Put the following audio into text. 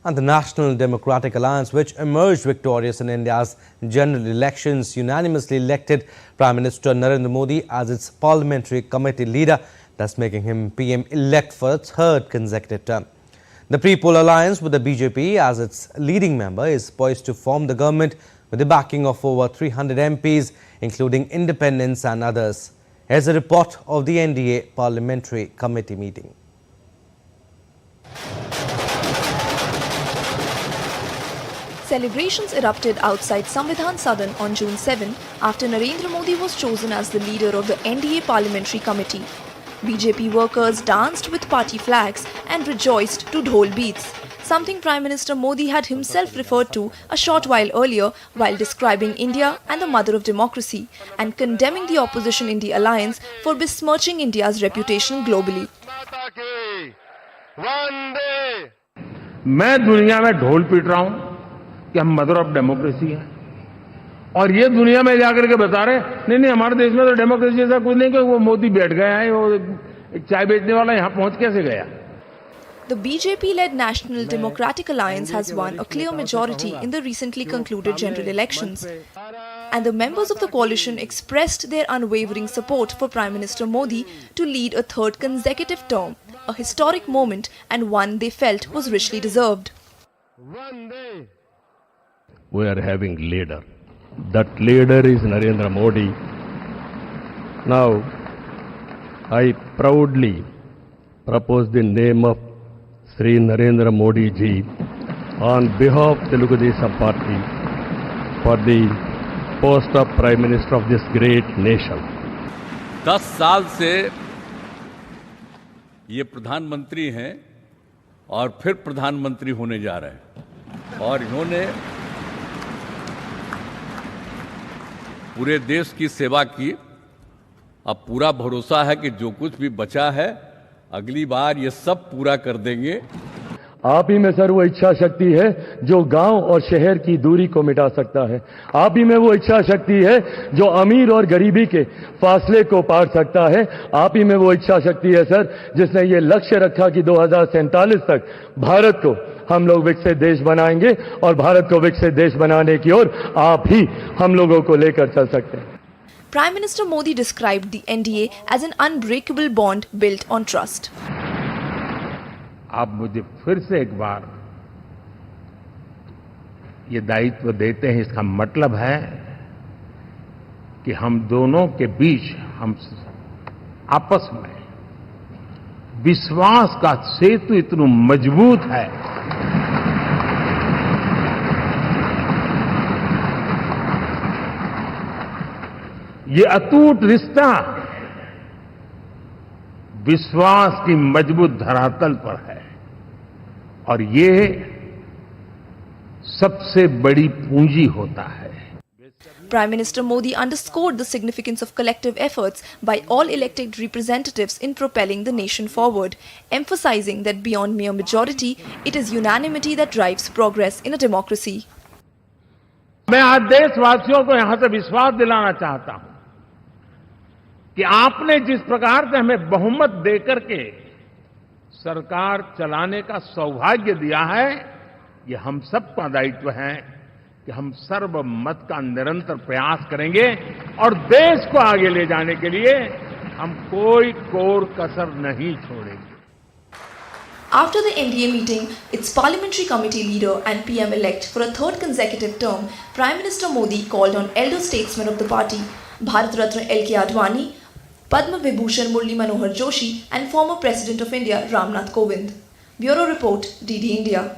And the National Democratic Alliance, which emerged victorious in India's general elections, unanimously elected Prime Minister Narendra Modi as its parliamentary committee leader, thus making him PM-elect for a third consecutive term. The pre-poll alliance with the BJP as its leading member is poised to form the government with the backing of over 300 MPs, including independents and others. Here's a report of the NDA Parliamentary Committee meeting. Celebrations erupted outside Samvidhan Sadan on June 7 after Narendra Modi was chosen as the leader of the NDA Parliamentary Committee. BJP workers danced with party flags and rejoiced to dhol beats, something Prime Minister Modi had himself referred to a short while earlier while describing India and the mother of democracy and condemning the opposition in the alliance for besmirching India's reputation globally. मैं दुनिया में ढोल पीट रहा हूं कि हम mother of democracy है और ये दुनिया में जाकर के बता रहे नहीं हमारे देश में तो डेमोक्रेसी जैसा कुछ नहीं, कि वो मोदी बैठ गया है, वो एक चाय बेचने वाला यहां पहुंच कैसे गया. The BJP-led National Democratic Alliance has won a clear majority in the recently concluded general elections, and the members of the coalition expressed their unwavering support for Prime Minister Modi to lead a third consecutive term, a historic moment and one they felt was richly deserved. We are having leader. That leader is Narendra Modi. Now, I proudly propose the name of Sri Narendra Modi ji on behalf of Telugu Desam Party for the post of Prime Minister of this great nation. 10 साल से ये प्रधानमंत्री हैं और फिर प्रधानमंत्री होने जा रहे हैं और इन्होंने पूरे देश की सेवा की. अब पूरा भरोसा है कि जो कुछ भी बचा है अगली बार ये सब पूरा कर देंगे. आप ही में सर वो इच्छा शक्ति है जो गांव और शहर की दूरी को मिटा सकता है. आप ही में वो इच्छा शक्ति है जो अमीर और गरीबी के फासले को पार सकता है. आप ही में वो इच्छा शक्ति है सर जिसने ये लक्ष्य रखा कि 2047 तक भारत को हम लोग विकसित देश बनाएंगे और भारत को विकसित देश बनाने की ओर आप ही हम लोगों को लेकर चल सकते हैं. Prime Minister Modi described the NDA as an unbreakable bond built on trust. आप मुझे फिर से एक बार ये दायित्व देते हैं, इसका मतलब है कि हम दोनों के बीच हम आपस में विश्वास का सेतु इतना मजबूत है ये अटूट रिश्ता विश्वास की मजबूत धरातल पर है और ये सबसे बड़ी पूंजी होता है. Prime Minister Modi underscored the significance of collective efforts by all elected representatives in propelling the nation forward, emphasizing that beyond mere majority, it is unanimity that drives progress in a democracy. मैं आज देशवासियों को यहां से विश्वास दिलाना चाहता हूं कि आपने जिस प्रकार से हमें बहुमत देकर के सरकार चलाने का सौभाग्य दिया है, ये हम सबका दायित्व है कि हम सर्वमत का निरंतर प्रयास करेंगे और देश को आगे ले जाने के लिए हम कोई कोर कसर नहीं छोड़ेंगे. After the NDA meeting, its parliamentary committee leader and PM-elect for a third consecutive term, Prime Minister Modi called on elder statesmen of the party, Bharat Ratna L.K. Advani, Padma Vibhushan Murli Manohar Joshi and former President of India Ram Nath Kovind. Bureau Report, DD India.